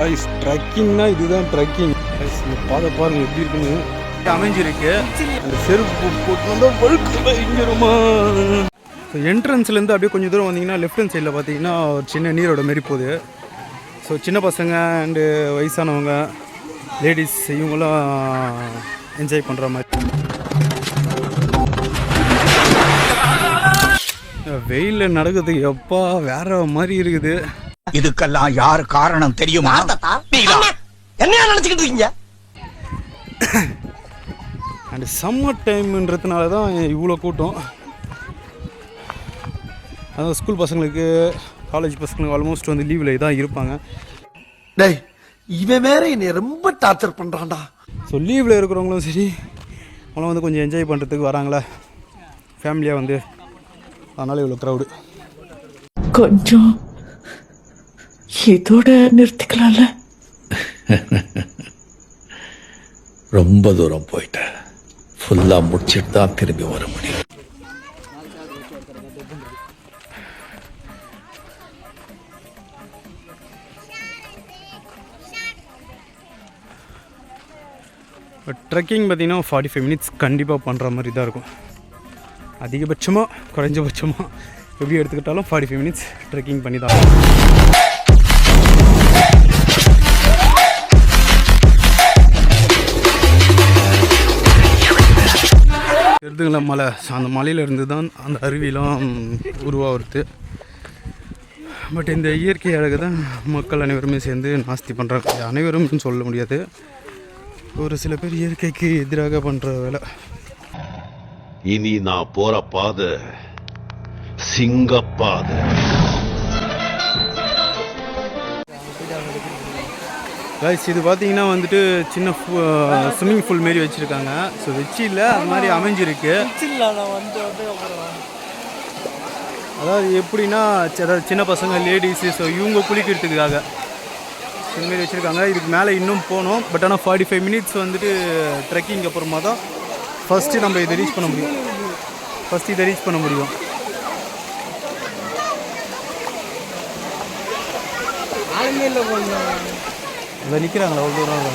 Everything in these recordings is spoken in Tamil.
ஐஸ் ட்ரக்கிங்னா இதுதான் ட்ரக்கிங். ஐஸ் பாதை பாருங்க எப்படி இருக்குன்னு அமைஞ்சிருக்கு. அந்த செருப்பு போட்டு வந்தால் வழுக்கு இங்கருமா. ஸோ என்ட்ரன்ஸ்லேருந்து அப்படியே கொஞ்சம் தூரம் வந்தீங்கன்னா லெஃப்ட் ஹேண்ட் சைடில் பார்த்தீங்கன்னா ஒரு சின்ன நீரோட மாரி போகுது. ஸோ சின்ன பசங்க அண்டு வயசானவங்க லேடிஸ் இவங்களாம் என்ஜாய் பண்ணுற மாதிரி. வெயிலில் நடக்கிறதுக்கு எப்பா வேற மாதிரி இருக்குது. இதுக்கெல்லாம் யார் காரணம் தெரியுமா? என்ன நினைச்சுக்கிட்டு இருக்கீங்க? அண்ட் சம்மர் டைம்ன்றதுனால தான் இவ்வளோ கூட்டம். அதான் ஸ்கூல் பசங்களுக்கு காலேஜ் பசங்களுக்கு ஆல்மோஸ்ட் வந்து லீவில் தான் இருப்பாங்க. டேய் இவன் வேற என்னை ரொம்ப டார்ச்சர் பண்ணுறான்டா. ஸோ லீவில் இருக்கிறவங்களும் சரி அவங்களும் வந்து கொஞ்சம் என்ஜாய் பண்ணுறதுக்கு வராங்களே ஃபேமிலியாக வந்து, அதனால் இவ்வளோ க்ரௌடு. கொஞ்சம் இதோட நிறுத்திக்கலாம்ல. ரொம்ப தூரம் போயிட்டேன். ஃபுல்லா முடிச்சிட்டு தான் திரும்பி வர முடியும். ட்ரெக்கிங் பார்த்திங்கன்னா 45 மினிட்ஸ் கண்டிப்பாக பண்ணுற மாதிரி தான் இருக்கும். அதிகபட்சமாக குறைஞ்சபட்சமாக எப்படி எடுத்துக்கிட்டாலும் 45 மினிட்ஸ் ட்ரெக்கிங் பண்ணி தான். எடுத்துங்களா மலை, அந்த மலையிலேருந்து தான் அந்த அருவிலாம் உருவாகிறது. பட் இந்த இயற்கை அழகு தான் மக்கள் அனைவருமே சேர்ந்து நாஸ்தி பண்ணுறாங்க. அனைவரும் சொல்ல முடியாது, ஒரு சில பேர் இயற்கைக்கு எதிராக பண்ணுற வேலை. இனி நான் போற பாதை சிங்கப்பாதை. கைஸ் இது பார்த்தீங்கன்னா வந்துட்டு சின்ன ஸ்விம்மிங் பூல் மாரி வச்சுருக்காங்க. ஸோ வச்சு இல்லை அது மாதிரி அமைஞ்சிருக்கு. அதாவது எப்படின்னா அதாவது சின்ன பசங்க லேடிஸு ஸோ இவங்க குளிக்கிறதுக்காக இதுமாரி வச்சுருக்காங்க. இதுக்கு மேலே இன்னும் போகணும். பட் ஆனால் 45 மினிட்ஸ் வந்துட்டு ட்ரெக்கிங் அப்புறமா தான் ஃபஸ்ட்டு நம்ம இதை ரீச் பண்ண முடியும். இதை நிற்கிறாங்களா அவ்வளோ தூரம்?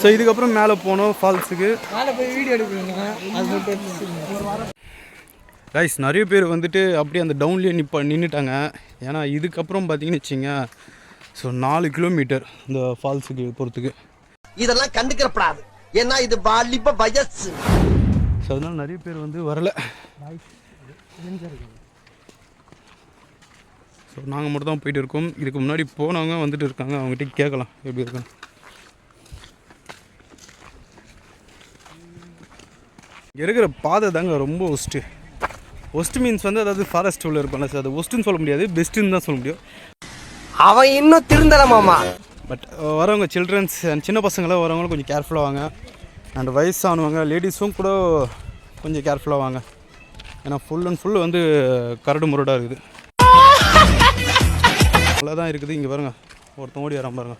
ஸோ இதுக்கப்புறம் மேலே போனோம் ஃபால்ஸுக்கு. கைஸ் நிறைய பேர் வந்துட்டு அப்படியே அந்த டவுன்லேயே நின்றுட்டாங்க. ஏன்னா இதுக்கப்புறம் பார்த்தீங்கன்னு வச்சிங்க ஸோ 4 கிலோமீட்டர் இந்த ஃபால்ஸுக்கு போகிறதுக்கு. இதெல்லாம் கண்டுக்கிறப்படாது, ஏன்னா இது வாலிப வயசு. ஸோ அதனால் நிறைய பேர் வந்து வரலை. ஸோ நாங்கள் மட்டும் தான் போயிட்டு இருக்கோம். இதுக்கு முன்னாடி போனவங்க வந்துட்டு இருக்காங்க, அவங்ககிட்ட கேட்கலாம் எப்படி இருக்குன்னு. இருக்கிற பாதை தாங்க ரொம்ப ஒஸ்ட்டு மீன்ஸ் வந்து அதாவது ஃபாரஸ்ட் உள்ள இருப்பாங்க சார். அது ஒஸ்ட்டுன்னு சொல்ல முடியாது, பெஸ்ட்டுன்னு தான் சொல்ல முடியும். அவன் இன்னும் திருந்தலமாமா. பட் வரவங்க சில்ட்ரன்ஸ் அண்ட் சின்ன பசங்களாம் வரவங்களும் கொஞ்சம் கேர்ஃபுல்லாக வாங்க. அண்ட் வயசானவங்க லேடிஸும் கூட கொஞ்சம் கேர்ஃபுல்லாக வாங்க. ஏன்னா ஃபுல் அண்ட் ஃபுல் வந்து கரடு முரடாக இருக்குது. அவ்வளோதான் இருக்குது. இங்கே பாருங்க ஒருத்தன் ஓடி வரான் பாருங்க,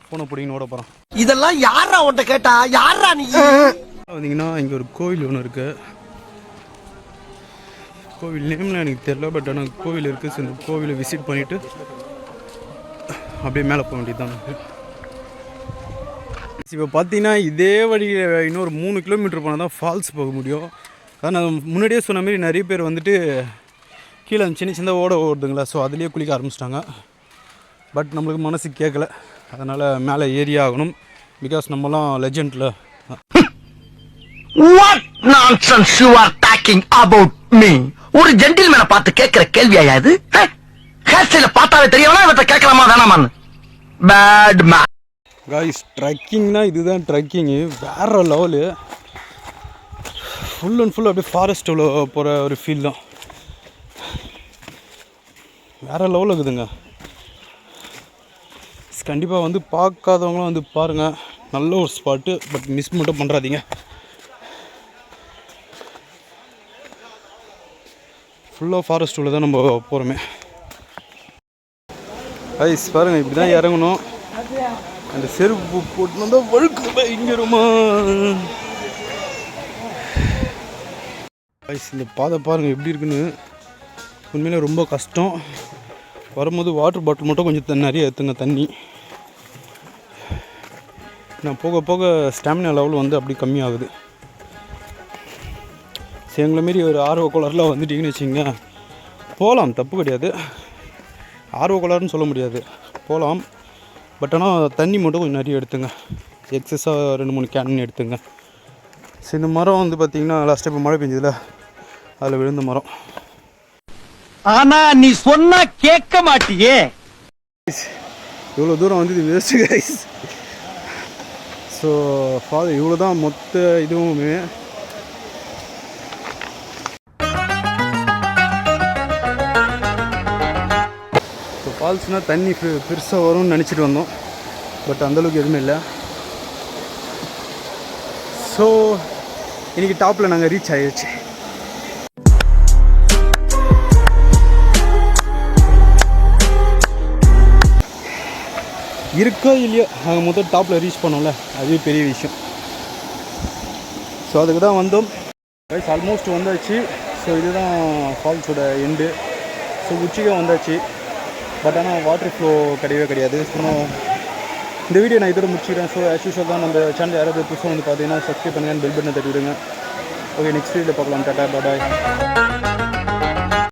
ஃபோனை பிடிங்கன்னு ஓட போகிறான். இதெல்லாம் யாரா உன்ட்ட கேட்டா? யாரா நீ? வந்தீங்கன்னா இங்கே ஒரு கோவில் ஒன்று இருக்குது. கோவில் நேம்லாம் எனக்கு தெரியல, பட் ஆனால் கோவில் இருக்குது. ஸோ இந்த கோவிலை விசிட் பண்ணிவிட்டு அப்படியே மேலே போக வேண்டியது தான். இப்போ பார்த்தீங்கன்னா இதே வழியில் இன்னொரு 3 கிலோமீட்டர் போனால் தான் ஃபால்ஸ் போக முடியும். அதான் நான் முன்னாடியே சொன்ன மாதிரி நிறைய பேர் வந்துட்டு கீழே சின்ன ஓடுதுங்களா, ஸோ அதுலேயே குளிக்க ஆரம்பிச்சிட்டாங்க. பட் நம்மளுக்கு மனசு கேட்கல, அதனால் மேலே ஏறி ஆகணும். பிகாஸ் நம்மலாம் லெஜெண்டில். What nonsense you are talking about me? ஒரு ஜென்டில்மேனை பார்த்து கேட்கிற கேள்வியா இது? ஹேர் ஸ்டைல பார்த்தாவே தெரியவனா இவற்றை கேட்கலாமா வேணாமான்னு? Bad man. காய்ஸ் ட்ரக்கிங்னா இதுதான் ட்ரக்கிங்கு, வேறு லெவலு. ஃபுல் அண்ட் ஃபுல் அப்படியே ஃபாரஸ்ட்டில் போகிற ஒரு ஃபீல் தான். வேறு லெவலில் இருக்குதுங்க. கண்டிப்பாக வந்து பார்க்காதவங்களும் வந்து பாருங்கள், நல்ல ஒரு ஸ்பாட்டு. பட் மிஸ் மட்டும் பண்ணுறாதீங்க. ஃபுல்லாக ஃபாரஸ்ட் உள்ள தான் நம்ம போகிறோமே. ஐஸ் பாருங்கள், இப்படி தான் இறங்கணும். அந்த செருப்பு போட்டு வந்தால் வழுக்கு இங்கருமா. கைஸ் இந்த பாதை பாருங்கள் எப்படி இருக்குன்னு. உண்மையிலே ரொம்ப கஷ்டம். வரும்போது வாட்டர் பாட்டில் மட்டும் கொஞ்சம் நிறைய எடுத்துங்க தண்ணி. நான் போக போக ஸ்டாமினா லெவல் வந்து அப்படி கம்மியாகுது. சரி எங்களை மாரி ஒரு ஆர்வ கோளாறுல வந்துட்டிங்கன்னு வச்சிங்க போகலாம், தப்பு கிடையாது. ஆர்வ கோளாறுன்னு சொல்ல முடியாது, போகலாம். பட் ஆனால் தண்ணி மட்டும் கொஞ்சம் நிறைய எடுத்துங்க. எக்ஸஸாக 2-3 கேன் எடுத்துங்க. சரி இந்த மரம் வந்து பார்த்திங்கன்னா லாஸ்ட் டைம் மழை பெஞ்சதில் அதில் விழுந்த மரம். ஆனா நீ சொன்னா கேட்க மாட்டியே. இவ்வளோ தூரம் வந்து இது வேஸ்ட்டு கைஸ். ஸோ ஃபாதர் இவ்வளோ தான் மொத்த இதுவுமே. ஸோ ஃபால்ஸ்னால் தண்ணி பெருசாக வரும்னு நினச்சிட்டு வந்தோம். பட் அந்தளவுக்கு எதுவுமே இல்லை. ஸோ இன்றைக்கி டாப்பில் நாங்கள் ரீச் ஆகிடுச்சு. இருக்கோ இல்லையோ நாங்கள் முதல் டாப்பில் ரீச் பண்ணோம்ல, அதுவே பெரிய விஷயம். ஸோ அதுக்கு தான் வந்தோம் கைஸ். ஆல்மோஸ்ட் வந்தாச்சு. ஸோ இதுதான் ஃபால்ஸோட எண்டு. ஸோ உச்சிக்கே வந்தாச்சு. பட் ஆனால் வாட்டர் ஃப்ளோ கிடையவே கிடையாது. ஸோ இந்த வீடியோ நான் இதோட முடிச்சுக்கிறேன். ஸோ ஆஸ் யூஷுவல் தான் நம்ம சேனல் யாராவது புதுசாக வந்து பார்த்தீங்கன்னா சப்ஸ்கிரைப் பண்ணுங்கள், பெல் பட்டனை தட்டி விடுங்க. ஓகே, நெக்ஸ்ட் வீடியோவில் பார்க்கலாம். டாடா பாய்.